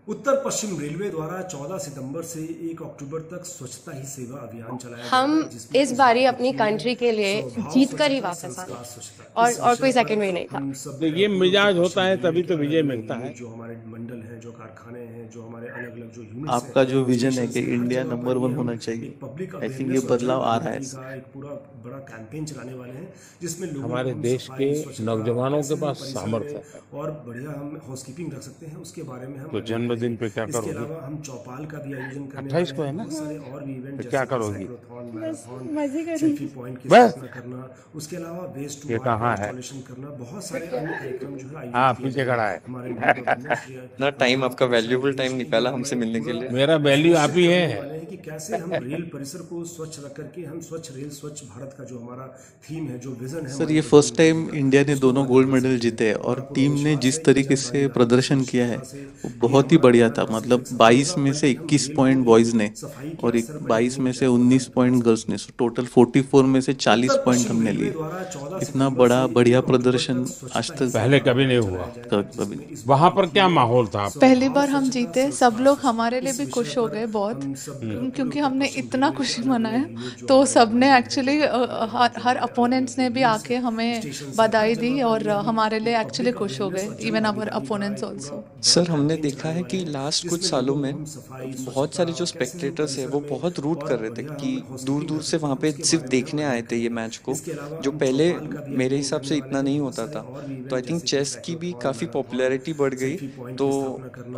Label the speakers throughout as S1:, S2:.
S1: उत्तर पश्चिम railway द्वारा 14 सितंबर से 1 अक्टूबर तक स्वच्छता ही सेवा अभियान चलाया
S2: हम इस बारी अपनी कंट्री के लिए जीत कर ही वापस आए और कोई सेकंड वे नहीं था।
S3: ये मिजाज होता है तभी तो विजय मिलता है।
S1: जो हमारे मंडल हैं, जो कारखाने हैं, जो हमारे अलग अलग जो यूनिट्स
S4: आपका जो विजन है कि इंडिया नंबर 1 होना चाहिए, आई थिंक ये बदलाव आ रहा है।
S1: एक पूरा बड़ा कैंपेन चलाने वाले हैं जिसमें
S3: हमारे देश के नौजवानों के पास सामर्थ्य है
S1: और बढ़िया हम हाउसकीपिंग रख सकते हैं। उसके बारे में हम
S3: तो जन्मदिन पे क्या करोगे?
S1: इसके अलावा हम चौपाल का भी आयोजन करने
S3: 28 को है ना?
S1: और भी इवेंट
S3: तो क्या करोगी?
S1: सेल्फी पॉइंट की
S3: बस
S1: स्थापना करना, उसके अलावा वेस्ट टू
S3: ये कहाँ है?
S1: इंस्टॉलेशन करना, बहुत सारे अन्य कार्यक्रम जो है
S3: हाँ पीछे खड़ा है।
S1: हमारे
S5: ना टाइम आपका वैल्यूबल टाइम निकाला हमसे मिलने के लिए।
S3: मेरा वैल्यू आप ही है।
S1: कि कैसे हम रेल परिसर को स्वच्छ रख करके हम स्वच्छ रेल स्वच्छ भारत का जो हमारा थीम है, जो विजन है।
S4: सर, ये फर्स्ट टाइम इंडिया ने दोनों गोल्ड मेडल जीते और टीम ने जिस तरीके से प्रदर्शन किया है वो बहुत ही बढ़िया था। मतलब 22 में से 21 पॉइंट बॉयज ने और 22 में से 19 पॉइंट गर्ल्स ने, सो टोटल 44 में से 40 पॉइंट हमने लिए। इतना बड़ा बढ़िया प्रदर्शन आज तक
S3: पहले कभी नहीं हुआ।
S4: कभी।
S3: वहाँ पर क्या माहौल था?
S6: पहली बार हम जीते, सब लोग हमारे लिए भी खुश हो गए बहुत, क्योंकि हमने इतना खुशी मनाया। तो सबने एक्चुअली हर अपोनेंट्स ने भी आके हमें बधाई दी और हमारे लिए एक्चुअली खुश हो गए, even our opponents also.
S5: Sir, हमने देखा है कि लास्ट कुछ सालों में बहुत सारे जो स्पेक्टेटर्स है वो बहुत रूट कर रहे थे कि दूर दूर से वहाँ पे सिर्फ देखने आए थे ये मैच को, जो पहले मेरे हिसाब से इतना नहीं होता था। तो आई थिंक चेस की भी काफ़ी पॉपुलैरिटी बढ़ गई, तो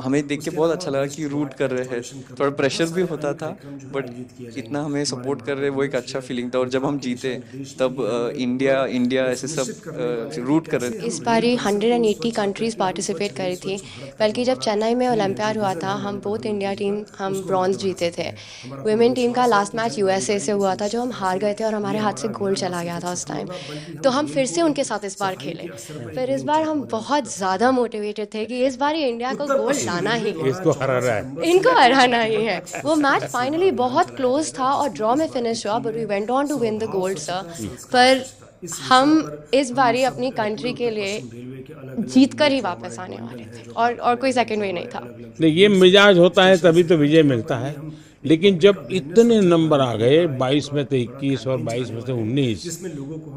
S5: हमें देख के बहुत अच्छा लगा कि रूट कर रहे हैं। थोड़ा प्रेशर भी होता था बट इतना हमें सपोर्ट कर रहे, वो एक अच्छा फीलिंग था। और जब हम जीते तब इंडिया ऐसे सब रूट कर रहे थे।
S2: इस बारी 180 कंट्रीज पार्टिसिपेट करी थी, बल्कि जब चेन्नई में ओलंपियाड हुआ था हम बोथ इंडिया टीम हम ब्रॉन्ज जीते थे। वुमेन टीम का लास्ट मैच यूएसए से हुआ था जो हम हार गए थे और हमारे हाथ से गोल्ड चला गया था उस टाइम। तो हम फिर से उनके साथ इस बार खेले। फिर इस बार हम बहुत ज़्यादा मोटिवेटेड थे कि इस बार इंडिया को गोल्ड लाना ही है,
S3: इसको हराना है,
S2: इनको हराना ही है। वो मैच फाइनली बहुत क्लोज था और ड्रॉ में फिनिश हुआ, but we went on to win the gold sir. पर हम इस बारी अपनी कंट्री के लिए जीत कर ही वापस आने वाले थे और कोई सेकंड वे नहीं था।
S3: नहीं, ये मिजाज होता है तभी तो विजय मिलता है। लेकिन जब इतने नंबर आ गए, 22 में से 21 और 22 में से 19,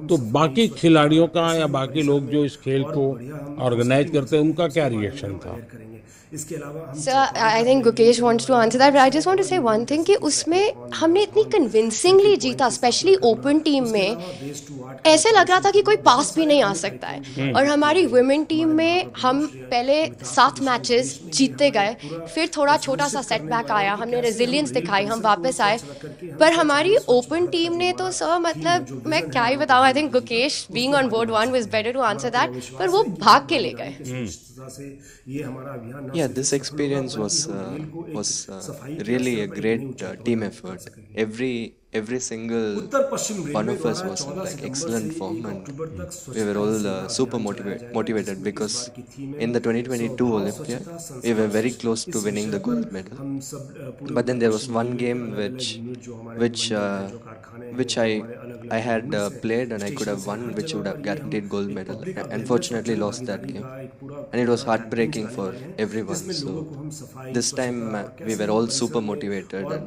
S3: तो बाकी खिलाड़ियों का या बाकी लोग जो इस खेल को ऑर्गेनाइज करते हैं उनका क्या रिएक्शन था?
S1: इसके अलावा
S2: sir, I think Gukesh wants to answer that, but I just want to say one thing कि उसमें हमने इतनी कन्विंसिंगली जीता, स्पेशली ओपन टीम में ऐसे लग रहा था कि कोई पास भी नहीं आ सकता है। और हमारी वुमेन टीम में हम पहले 7 मैचेस जीतते गए, फिर थोड़ा छोटा सा सेटबैक आया, हमने रेजिलियंस दिखाई, हम वापस आए। पर हमारी ओपन टीम ने तो सर, मतलब मैं क्या ही बताऊँ, I think Gukesh being on board 1 was better to answer that, पर वो भाग के ले गए।
S5: Yeah, this experience was really a great team effort. Every single one of us was like excellent form, and we were all super motivated because in the 2022 Olympia we were very close to winning the gold medal. But then there was one game which I had played and I could have won, which would have guaranteed gold medal. Unfortunately, lost that game, and it was heartbreaking for everyone. So this time we were all super motivated, and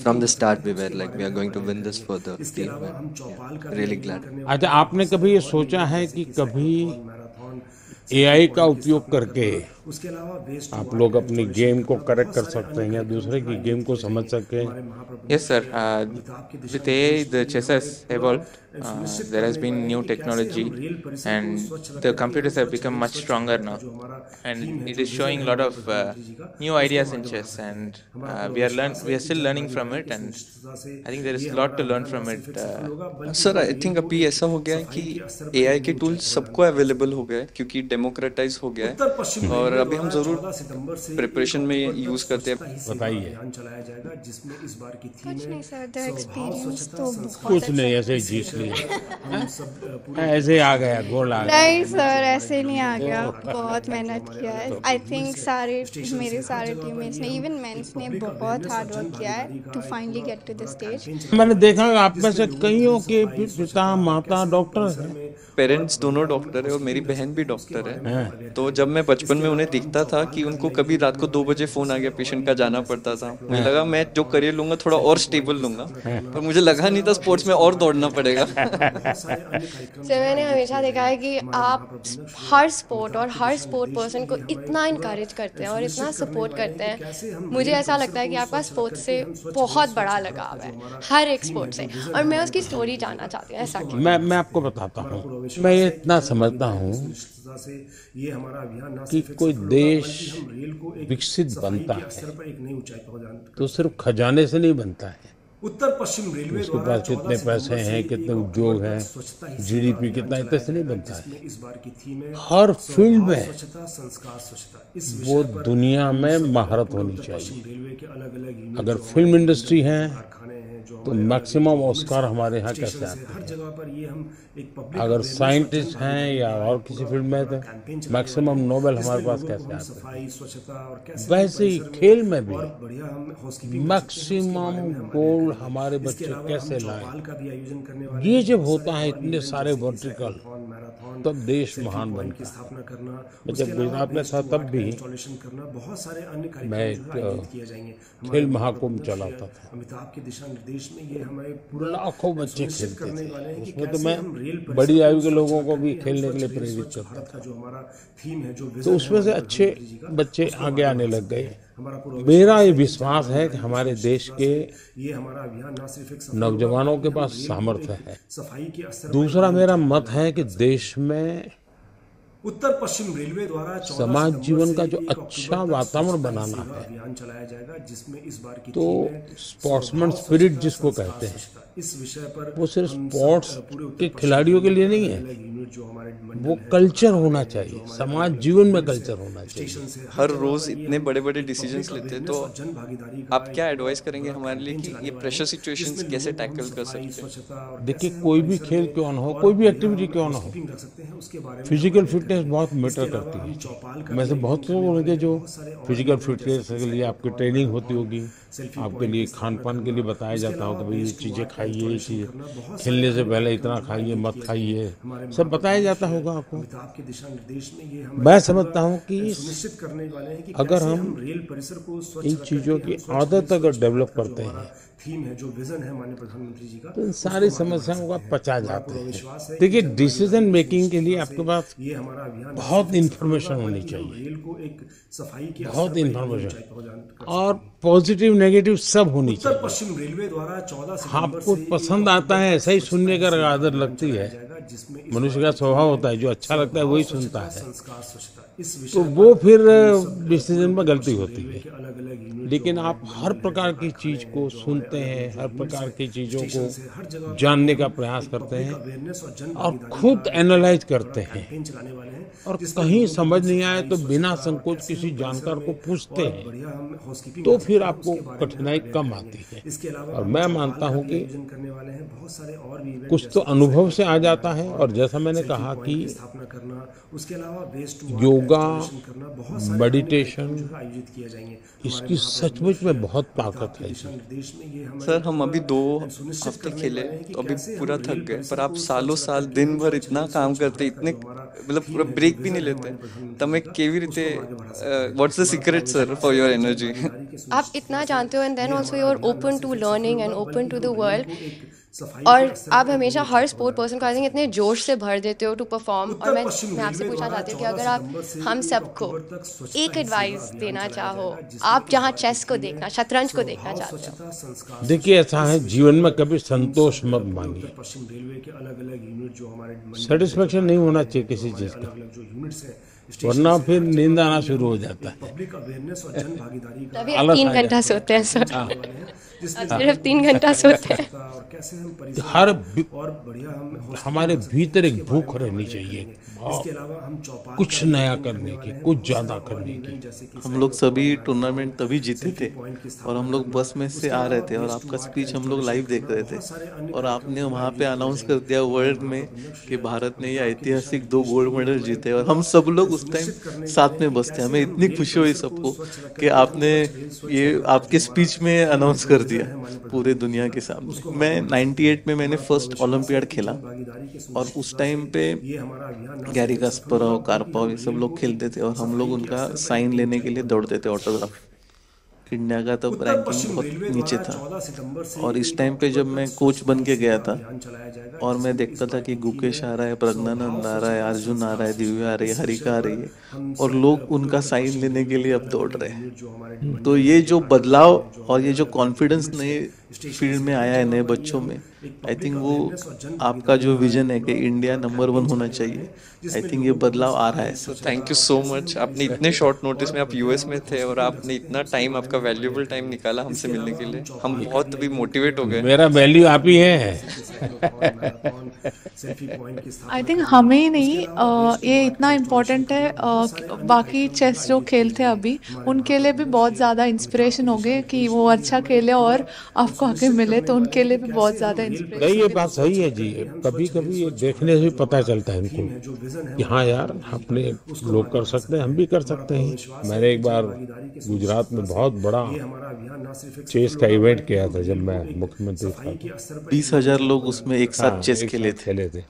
S5: from the start we were like, we are going to win this for the team. And really glad.
S3: अच्छा, आपने कभी ये सोचा है कि कभी AI का उपयोग करके आप लोग अपनी गेम को करेक्ट कर सकते हैं या दूसरे की गेम को समझ सकते हैं?
S7: Yes, sir. With AI, the chess has evolved. There has been new technology, and the computers have become much stronger now. And it is showing a lot of new ideas in chess, and we are still learning from it. And I think there is a lot to learn from it.
S5: Sir, I think अभी ऐसा हो गया है कि AI के tools सबको available हो गए क्योंकि डेमोक्रेटाइज हो गया है, और अभी हम जरूर प्रिपरेशन में यूज करते हैं।
S3: बताइए।
S8: कुछ नहीं सर, द एक्सपीरियंस तो
S3: कुछ नहीं, ऐसे ही जीत लिया, ऐसे आ गया, गोल आ गया।
S8: नहीं सर, ऐसे नहीं आ गया, बहुत मेहनत किया है। आई थिंक मेरे सारे टीममेट्स ने, इवन मेंस ने बहुत हार्ड वर्क किया है to finally get to the stage.
S3: मैंने देखा आप में से कईयों के पिता माता डॉक्टर हैं।
S5: पेरेंट्स दोनों डॉक्टर है और मेरी बहन भी डॉक्टर है। तो जब मैं बचपन में उन्हें मैं देखता था कि उनको कभी रात को 2 बजे फ़ोन आ गया पेशेंट का, जाना पड़ता था। मुझे लगा मैं जो करियर लूँगा थोड़ा और स्टेबल लूँगा, पर मुझे लगा नहीं था स्पोर्ट्स में और दौड़ना पड़ेगा।
S2: तो मैंने हमेशा देखा है कि आप हर स्पोर्ट और हर स्पोर्ट पर्सन को इतना इनकरेज करते हैं और इतना सपोर्ट करते हैं। मुझे ऐसा लगता है कि आपका स्पोर्ट्स से बहुत बड़ा लगाव है, हर एक स्पोर्ट से, और मैं उसकी स्टोरी जानना चाहती हूँ। ऐसा क्यों?
S3: मैं आपको बताता हूँ, मैं ये इतना समझता हूँ कि कोई देश विकसित बनता है तो सिर्फ खजाने से नहीं बनता है,
S1: उत्तर पश्चिम रेलवे
S3: उसके पास कितने पैसे हैं, कितने उद्योग हैं, जीडीपी कितना, इतने से नहीं बनता है।
S1: इस बार की थीम है
S3: हर फील्ड में
S1: स्वच्छता संस्कार स्वच्छता। इस
S3: वो दुनिया में महारत होनी चाहिए।
S1: रेलवे के अलग-अलग
S3: अगर फिल्म इंडस्ट्री है
S1: कारखाने हैं जो
S3: तो मैक्सिमम ऑस्कार हमारे यहाँ कैसे आते
S1: हर
S3: हैं।
S1: जगह पर ये हम एक पब्लिक
S3: अगर साइंटिस्ट हैं या और किसी फील्ड में तो मैक्सिमम नोबेल हमारे पास कैसे आते हैं।
S1: सफाई स्वच्छता और कैसे
S3: वैसे ही खेल में भी
S1: बढ़िया हम हाउसकीपिंग
S3: मैक्सिमम गोल्ड हमारे बच्चे कैसे लाएं।
S1: का भी आयोजन करने वाले
S3: ये जब होता है इतने सारे वर्टिकल, तब देश महान बनता है।
S1: स्थापना करना,
S3: मैं जब गुजरात में था तब भी
S1: इंस्टॉलेशन करना, बहुत सारे अन्य
S3: मैं
S1: कार्यक्रम किए जाएंगे।
S3: खेल महाकुंभ चलाता था,
S1: अमिताभ के दिशा निर्देश में ये हमारे पूरा
S3: लाखों बच्चे खेलते
S1: करने
S3: थे।
S1: वाले हैं कि
S3: उसमें तो
S1: कैसे
S3: मैं
S1: हम रेल परिसर
S3: बड़ी आयु
S1: को
S3: के लोगों को
S1: स्वच्छ
S3: भी
S1: करके
S3: खेलने
S1: हम
S3: के लिए
S1: स्वच्छ रेल,
S3: प्रेरित
S1: स्वच्छ
S3: करता
S1: भारत का जो हमारा थीम है, जो
S3: तो
S1: विजन
S3: उसमें से
S1: है
S3: अच्छे
S1: प्रधानमंत्री जी का,
S3: बच्चे
S1: उसको
S3: आगे आने
S1: हमारा
S3: लग गए।
S1: हमारा पूरा
S3: मेरा ये विश्वास है कि हमारे देश के
S1: ये हमारा अभियान ना सिर्फ एक सफल
S3: नौजवानों के
S1: होगा,
S3: पास
S1: हम रेल को
S3: सामर्थ्य
S1: एक
S3: है।
S1: सफाई के स्तर पर
S3: दूसरा मेरा मत है कि देश में
S1: उत्तर पश्चिम रेलवे द्वारा 14
S3: समाज
S1: सितंबर
S3: जीवन
S1: से
S3: का जो
S1: 1
S3: अच्छा
S1: अक्टूबर तक
S3: वातावरण
S1: स्वच्छता
S3: बनाना
S1: सेवा
S3: है,
S1: अभियान चलाया जाएगा, जिसमें इस बार की
S3: तो
S1: थीम है
S3: स्पोर्ट्समैन
S1: स्वभाव
S3: स्पिरिट
S1: स्वच्छता,
S3: जिसको
S1: संस्कार
S3: कहते हैं,
S1: स्वच्छता। इस विषय पर
S3: वो सिर्फ
S1: हम
S3: स्पोर्ट्स
S1: पूरे उत्तर
S3: के
S1: पश्चिम
S3: खिलाड़ियों के लिए नहीं है,
S1: अलग यूनिट जो हमारे मंडल
S3: वो
S1: हैं,
S3: कल्चर होना चाहिए, समाज जीवन में कल्चर होना चाहिए।
S1: स्टेशन से
S5: हर रोज इतने बड़े बड़े डिसीजंस लेते हैं, तो
S1: जन भागीदारी का
S5: आप क्या एडवाइस करेंगे हमारे लिए कि ये प्रेशर सिचुएशंस कैसे टैकल कर सकते हैं?
S1: स्वच्छता और
S3: देखिए, कोई भी खेल क्यों ना हो, कोई भी एक्टिविटी क्यों ना हो,
S1: रख सकते हैं उसके बारे में
S3: फिजिकल फिटनेस बहुत मैटर करती है।
S1: चौपाल
S3: मैं से बहुत लोग होंगे जो फिजिकल फिटनेस के लिए आपकी ट्रेनिंग होती होगी, आपके लिए खान पान के लिए बताया जाता होगा, भाई ये चीज़ें खाइए, ये चीज़ें खेलने से पहले इतना खाइए, मत खाइए, सब बताया जाता होगा आपको।
S1: अमिताभ के दिशा निर्देश में ये हम
S3: मैं समझता हूँ कि
S1: सुनिश्चित करने वाले हैं कि
S3: अगर
S1: कैसे
S3: हम
S1: रेल परिसर को स्वच्छ
S3: इन
S1: रख
S3: चीज़ों
S1: करके
S3: की
S1: हम स्वच्छ
S3: आदत
S1: रेल,
S3: अगर
S1: स्वच्छ
S3: डेवलप
S1: भारत का
S3: करते
S1: जो
S3: हैं
S1: हमारा थीम है, जो विजन है माननीय प्रधानमंत्री जी का,
S3: तो इन सारी समस्याओं का पचा जाते हैं। देखिए, डिसीजन मेकिंग के लिए आपके पास
S1: ये हमारा अभियान
S3: बहुत इंफॉर्मेशन होनी चाहिए,
S1: रेल को एक सफाई के
S3: बहुत इंफॉर्मेशन और पॉजिटिव नेगेटिव सब होनी
S1: उत्तर
S3: चाहिए।
S1: पश्चिम रेलवे द्वारा 14 सितंबर
S3: आपको
S1: से
S3: पसंद आता है ऐसा ही सुनने का आदत लगती है,
S1: जाएगा, जिसमें इस
S3: मनुष्य का स्वभाव होता है, जो अच्छा लगता है वही सुनता है,
S1: संस्कार स्वच्छता इस विषय
S3: तो वो फिर डिसीजन में गलती होती है।
S1: के अलग-अलग यूनिट
S3: लेकिन आप हर प्रकार की चीज को सुनते हैं, हर प्रकार की चीजों को जानने का प्रयास करते हैं
S1: अवेयरनेस और जन
S3: और खुद एनालाइज करते हैं,
S1: कैंपेन चलाने वाले हैं,
S3: और कहीं समझ नहीं आए तो बिना संकोच किसी जानकार को पूछते हैं,
S1: बढ़िया हम हाउसकीपिंग
S3: तो फिर आपको कठिनाई कम आती है।
S1: इसके अलावा
S3: और मैं मानता हूँ कि
S1: आयोजन करने वाले हैं बहुत सारे और भी इवेंट,
S3: कुछ तो अनुभव से आ जाता है, और जैसा मैंने कहा कि
S1: स्थापना करना, उसके अलावा वेस्ट टू
S3: योगा,
S1: करना, बहुत सारे
S3: मेडिटेशन,
S1: आयोजित किए जाएंगे।
S3: इसकी सचमुच में बहुत ताकत है।
S1: निर्देश में ये हमारे
S5: सर, हम अभी 2 हफ्ते खेले तो अभी पूरा थक गए, पर आप सालों साल दिन भर इतना काम करते, इतने मतलब पूरा ब्रेक भी नहीं लेते, તમે કેવી રીતે what's the secret sir for your energy?
S2: आप इतना जानते हो, and then also you are open to learning and open to the world, और आप हमेशा हर स्पोर्ट पर्सन को आई थिंक इतने जोश से भर देते हो टू परफॉर्म। और मैं आपसे पूछना चाहती हूँ कि अगर आप हम सबको एक एडवाइस देना चाहो, आप जहाँ चेस को देखना, शतरंज को देखना चाहते हो।
S3: देखिए, ऐसा है, जीवन में कभी संतोष मत मांगिए,
S1: पश्चिम रेलवे के अलग-अलग यूनिट जो हमारे
S3: सेटिस्फेक्शन नहीं होना चाहिए किसी चीज का,
S1: अलग जो यूनिट्स हैं,
S3: वरना फिर नींद आना शुरू हो जाता है।
S1: पब्लिक अवेयरनेस और जन भागीदारी का
S2: तभी आप 3 घंटा सोते हैं सर, सिर्फ 3 घंटा सोते हैं।
S1: और कैसे हम परिसर
S3: हर
S1: और बढ़िया हम
S3: हमारे भीतर एक भूख रहनी चाहिए,
S1: इसके अलावा हम चौपाल
S3: कुछ नया करने की, कुछ ज्यादा करने की।
S1: जैसे कि
S4: हम लोग सभी टूर्नामेंट तभी जीते थे, और हम लोग बस में से आ रहे थे और आपका स्पीच हम लोग लाइव देख रहे थे, और आपने वहाँ पे अनाउंस कर दिया वर्ल्ड में कि भारत ने ये ऐतिहासिक 2 गोल्ड मेडल जीते, और हम सब लोग उस टाइम साथ में बसते। हमें इतनी खुशी हुई सबको कि आपने ये आपके स्पीच में अनाउंस कर दिया पूरे दुनिया के सामने। मैं 98 में मैंने फर्स्ट ओलंपियाड खेला और उस टाइम पे गैरी कास्परोव, कार्पोव ये सब लोग खेलते थे और हम लोग उनका साइन लेने के लिए दौड़ते थे, ऑटोग्राफ। इंडिया का तब रैंकिंग बहुत नीचे था और इस टाइम पे जब मैं कोच बन के गया था और मैं देखता था कि गुकेश आ रहा है, प्रज्ञानंद आ रहा है, अर्जुन आ रहा है, दिव्या आ रही है, हरिका आ रही है और लोग उनका साइन लेने के लिए अब दौड़ रहे हैं। तो ये जो बदलाव और ये जो कॉन्फिडेंस नए फील्ड में आया है नए बच्चों में, आई थिंक वो आपका जो विजन है कि इंडिया नंबर 1 होना चाहिए, आई थिंक ये बदलाव आ रहा है।
S5: So thank you so much. आपने इतने शॉर्ट नोटिस में, आप यूएस में थे और आपने इतना टाइम, आपका वैल्यूएबल टाइम निकाला हमसे मिलने के लिए। हम बहुत अभी मोटिवेट हो गए।
S3: मेरा वैल्यू आप ही है।
S6: आई थिंक हमें ही नहीं, ये इतना इम्पोर्टेंट है, बाकी चेस जो खेलते हैं अभी उनके लिए भी बहुत ज़्यादा इंस्पिरेशन हो गए कि वो अच्छा खेले और आपको आके मिले, तो उनके लिए भी बहुत ज़्यादा इंस्पिरेशन।
S3: नहीं, ये बात सही है जी। कभी कभी ये देखने से भी पता चलता है इनको कि हाँ यार, अपने लोग कर सकते हैं, हम भी कर सकते हैं। मैंने एक बार गुजरात में बहुत बड़ा चेस का इवेंट किया था जब मैं मुख्यमंत्री था।
S4: 20,000 लोग उसमें एक साथ चेस खेले थे।
S3: थे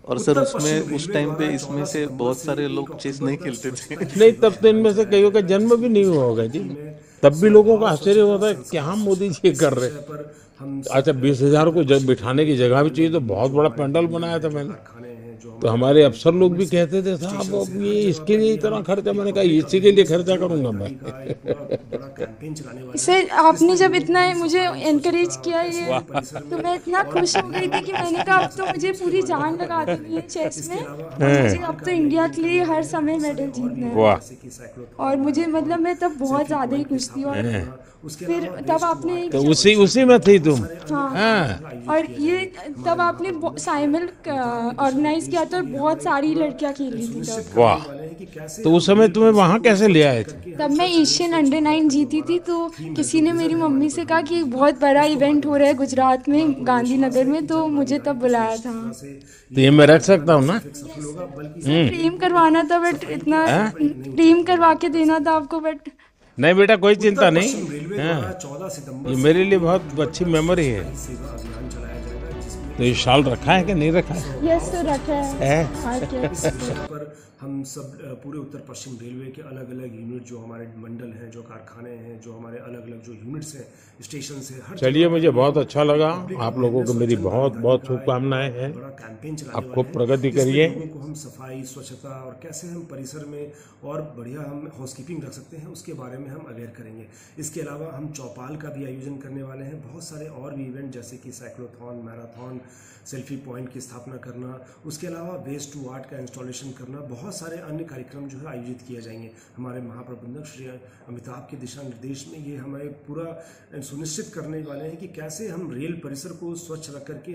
S4: और सर उसमें उस टाइम पे इसमें से बहुत सारे लोग चेस नहीं खेलते थे।
S3: नहीं, तब तो इनमें से कईयों का जन्म भी नहीं हुआ होगा जी। तब भी लोगों का आश्चर्य होता है क्या मोदी जी ये कर रहे हैं। अच्छा, 20,000 को जब बिठाने की जगह भी चाहिए तो बहुत बड़ा पंडाल बनाया था मैंने। तो हमारे अफसर लोग भी कहते थे साहब अब ये इसके लिए इतना खर्चा। मैंने कहा इसी के लिए खर्चा करूंगा मैं।
S9: सर आपने जब इतना मुझे एनकरेज किया ये, तो मैं इतना खुश हो गई थी कि मैंने कहा अब तो मुझे पूरी जान लगा देनी है चेस में। मुझे अब तो इंडिया के लिए हर समय मेडल जीतना है। और मुझे मतलब मैं तब बहुत ज़्यादा ही खुश थी। और फिर तब आपने
S3: तो उसी में थी तुम।
S9: हाँ। और ये तब आपने साइमल ऑर्गेनाइज किया था और बहुत सारी लड़कियां खेली थी तब।
S3: वाह। तो उस समय तुम्हें वहाँ कैसे ले आए थे?
S9: तब मैं एशियन अंडर 9 जीती थी, तो किसी ने मेरी मम्मी से कहा कि बहुत बड़ा इवेंट हो रहा है गुजरात में, गांधीनगर में, तो मुझे तब बुलाया था।
S3: तो ये मैं रख सकता हूँ ना?
S9: ड्रीम करवाना था, बट इतना ड्रीम करवा के देना था आपको, बट
S3: नहीं बेटा, कोई चिंता नहीं। हाँ, ये मेरे लिए बहुत अच्छी मेमोरी है। तो ये शाल रखा है कि नहीं रखा है?
S9: यस सर, रखा है।
S1: पर हम सब पूरे उत्तर पश्चिम रेलवे के अलग अलग यूनिट, जो हमारे मंडल हैं, जो कारखाने हैं, जो हमारे अलग अलग जो यूनिट्स हैं, स्टेशन से हर।
S3: चलिए, मुझे बहुत अच्छा लगा। आप लोगों को मेरी बहुत बहुत शुभकामनाएं हैं।
S1: बड़ा कैंपेन चलाने
S3: आप खूब प्रगति करिए।
S1: लोगों को हम सफाई, स्वच्छता और कैसे हम परिसर में और बढ़िया हम हाउसकीपिंग रख सकते हैं, उसके बारे में हम अवेयर करेंगे। इसके अलावा हम चौपाल का भी आयोजन करने वाले हैं। बहुत सारे और भी इवेंट, जैसे कि साइक्लोथॉन, मैराथन, सेल्फी पॉइंट की स्थापना करना, उसके अलावा वेस्ट टू आर्ट का इंस्टॉलेशन करना, बहुत सारे अन्य कार्यक्रम जो है आयोजित किए जाएंगे। हमारे महाप्रबंधक श्री अमिताभ के दिशा निर्देश में ये हमारे पूरा सुनिश्चित करने वाले हैं कि कैसे हम रेल परिसर को स्वच्छ रख करके